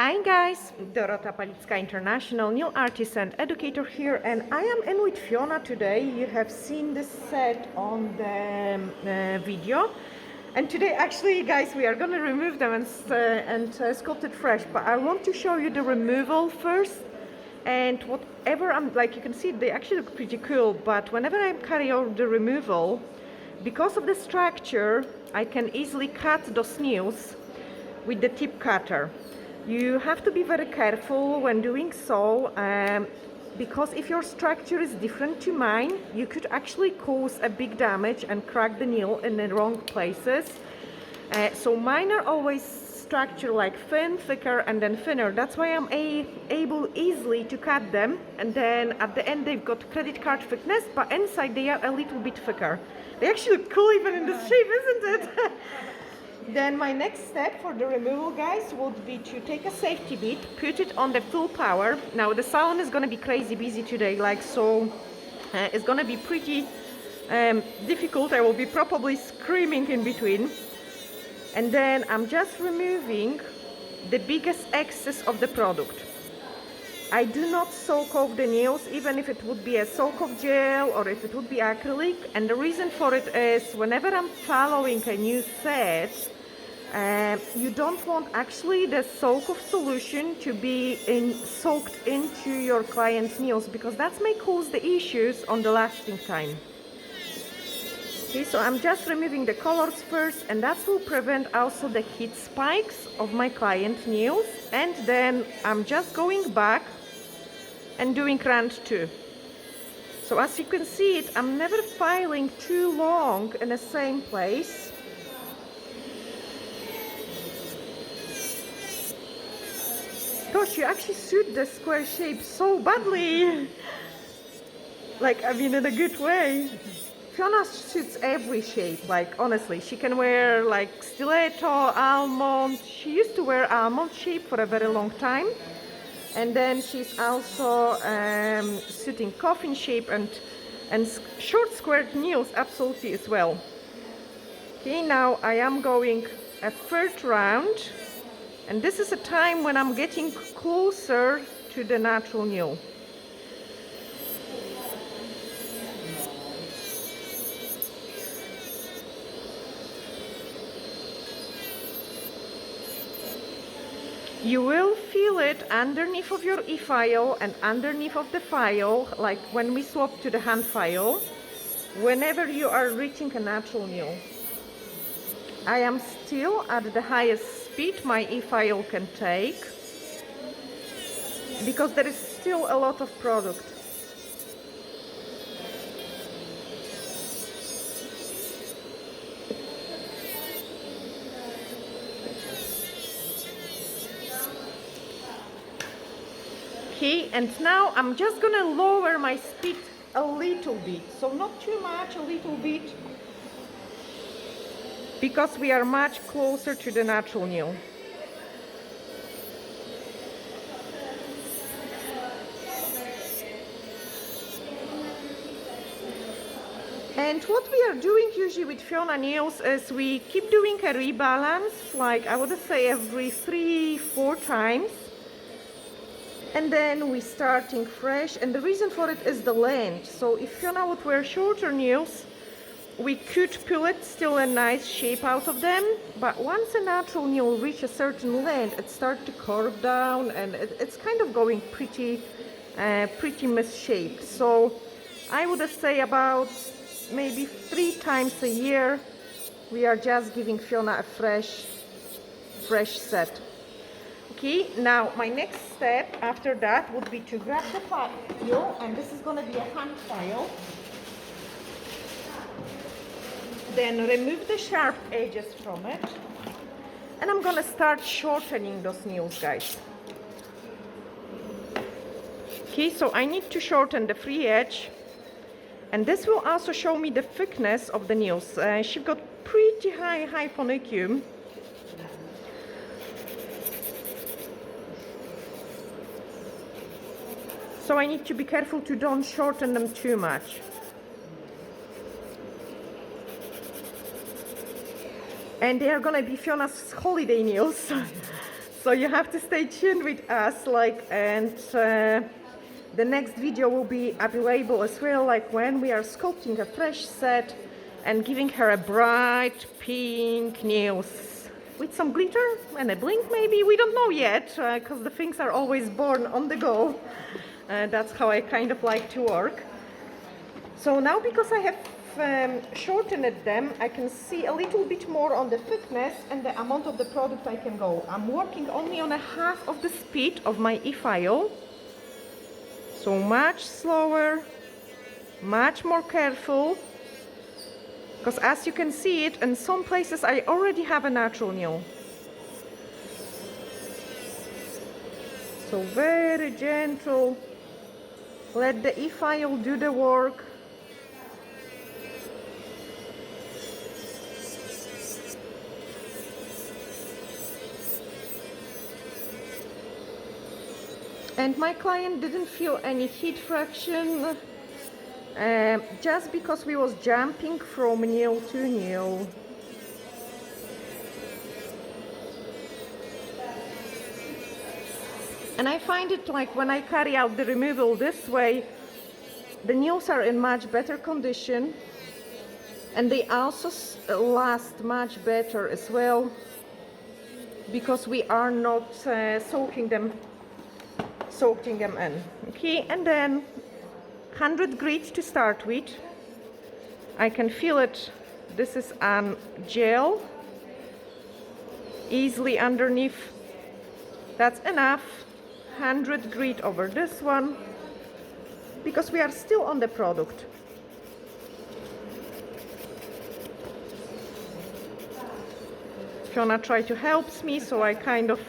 Hi guys, Dorota Palicka, international nail artist and educator here, and I am in with Fiona today. You have seen this set on the video, and today actually guys we are gonna remove them and sculpt it fresh, but I want to show you the removal first. And whatever I'm like, you can see they actually look pretty cool, but whenever I carry out the removal, because of the structure, I can easily cut those nails with the tip cutter. You have to be very careful when doing so, because if your structure is different to mine, you could actually cause a big damage and crack the nail in the wrong places. So mine are always structured like thin, thicker, and then thinner. That's why I'm able easily to cut them, and then at the end they've got credit card thickness, but inside they are a little bit thicker. They actually look cool even in this shape, isn't it? Then my next step for the removal, guys, would be to take a safety bit, put it on the full power. Now the salon is gonna be crazy busy today, like so it's gonna be pretty difficult. I will be probably screaming in between. And then I'm just removing the biggest excess of the product. I do not soak off the nails, even if it would be a soak off gel or if it would be acrylic. And the reason for it is whenever I'm following a new set, you don't want actually the soak off solution to be soaked into your client's nails, because that may cause the issues on the lasting time. Okay, so I'm just removing the colors first, and that will prevent also the heat spikes of my client nails. And then I'm just going back and doing round two. So as you can see it, I'm never filing too long in the same place. Gosh, you actually suit the square shape so badly. Like, I mean, in a good way. Fiona suits every shape, like honestly. She can wear like stiletto, almond. She used to wear almond shape for a very long time. And then she's also suiting coffin shape and short squared nails absolutely as well. Okay, now I am going a third round, and this is a time when I'm getting closer to the natural nail. You will feel it underneath of your e-file and underneath of the file, like when we swap to the hand file, whenever you are reaching a natural nail. I am still at the highest speed my e-file can take, because there is still a lot of product. Okay, and now I'm just gonna lower my speed a little bit, so not too much, a little bit, because we are much closer to the natural nail. And what we are doing usually with Fiona nails is we keep doing a rebalance, like I would say every 3-4 times. And then we starting fresh, and the reason for it is the length. So if Fiona would wear shorter nails, we could pull it still a nice shape out of them, but once a natural nail reach a certain length, it starts to curve down, and it's kind of going pretty misshaped. So I would say about maybe 3 times a year we are just giving Fiona a fresh set. Okay, now my next step after that would be to grab the file, and this is going to be a hand file. Then remove the sharp edges from it, and I'm going to start shortening those nails, guys. Okay, so I need to shorten the free edge, and this will also show me the thickness of the nails. She's got pretty high fonicum. So I need to be careful to don't shorten them too much. And they are gonna be Fiona's holiday nails. So you have to stay tuned with us, and the next video will be available as well, like when we are sculpting a fresh set and giving her a bright pink nails with some glitter and a blink maybe. We don't know yet, because the things are always born on the go. That's how I kind of like to work. So now, because I have shortened them, I can see a little bit more on the thickness and the amount of the product I can go. I'm working only on a half of the speed of my e-file. So much slower, much more careful, because as you can see it, in some places I already have a natural nail. So very gentle, let the e-file do the work. And my client didn't feel any heat fraction, just because we was jumping from nail to nail. And I find it like when I carry out the removal this way, the nails are in much better condition, and they also last much better as well, because we are not soaking them in. Okay, and then 100 grit to start with. I can feel it. This is an gel easily underneath. That's enough. 100 grit over this one, because we are still on the product. Fiona tried to help me, so I kind of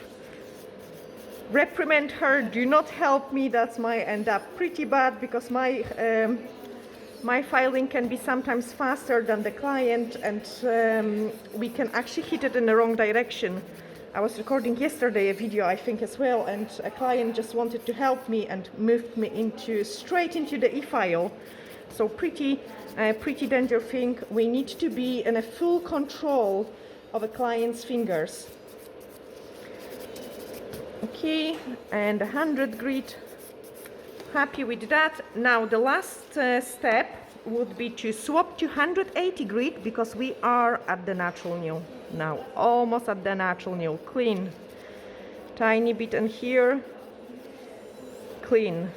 reprimand her, do not help me. That's my end up pretty bad, because my filing can be sometimes faster than the client, and we can actually hit it in the wrong direction. I was recording yesterday a video, I think, as well, and a client just wanted to help me and moved me straight into the e-file. So pretty dangerous thing. We need to be in a full control of a client's fingers. Okay, and 100 grit, happy with that. Now the last step would be to swap to 180 grit, because we are at the natural nail now, almost at the natural nail. Clean, tiny bit in here, clean,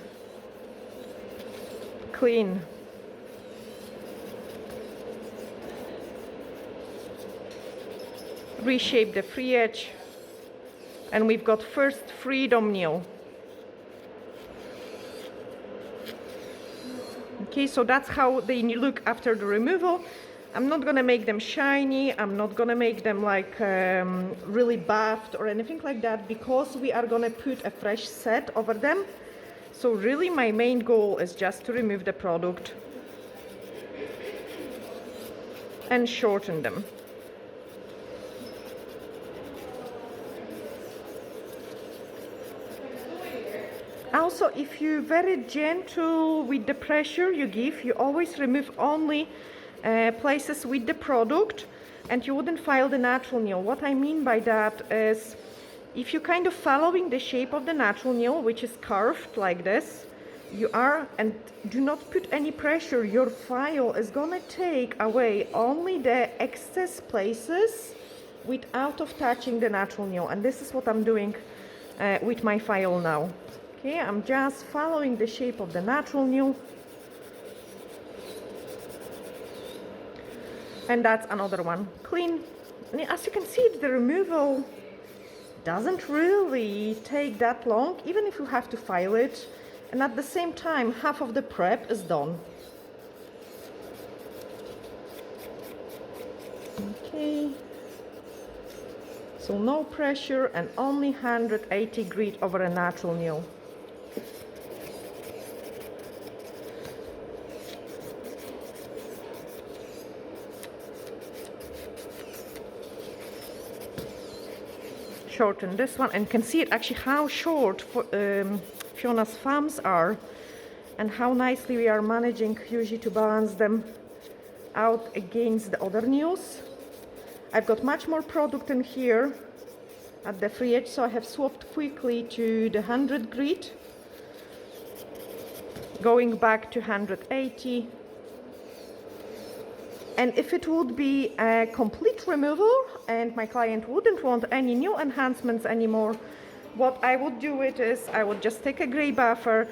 clean. Reshape the free edge. And we've got first freedom nail. Okay, so that's how they look after the removal. I'm not gonna make them shiny. I'm not gonna make them like really buffed or anything like that, because we are gonna put a fresh set over them. So really my main goal is just to remove the product and shorten them. Also, if you're very gentle with the pressure you give, you always remove only places with the product, and you wouldn't file the natural nail. What I mean by that is, if you're kind of following the shape of the natural nail, which is curved like this, and do not put any pressure, your file is gonna take away only the excess places without touching the natural nail. And this is what I'm doing with my file now. Okay, I'm just following the shape of the natural nail. And that's another one. Clean. And as you can see, the removal doesn't really take that long, even if you have to file it. And at the same time, half of the prep is done. Okay. So no pressure and only 180 grit over a natural nail. Shorten this one, and you can see it actually how short Fiona's thumbs are, and how nicely we are managing usually to balance them out against the other nails. I've got much more product in here, at the free edge, so I have swapped quickly to the 100 grit, going back to 180. And if it would be a complete removal and my client wouldn't want any new enhancements anymore, what I would do it is I would just take a gray buffer,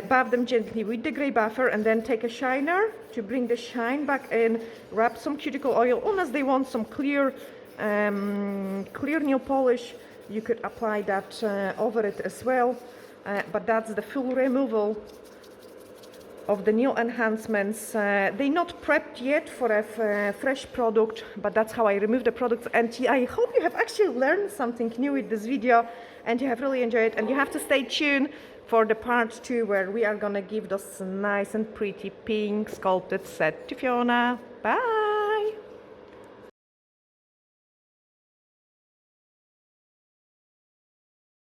buff them gently with the gray buffer, and then take a shiner to bring the shine back in, wrap some cuticle oil. Unless they want some clear nail polish, you could apply that over it as well. But that's the full removal of the nail enhancements. They're not prepped yet for a fresh product, but that's how I remove the products. And I hope you have actually learned something new with this video and you have really enjoyed it. And you have to stay tuned for the part 2, where we are gonna give those nice and pretty pink sculpted set to Fiona. Bye!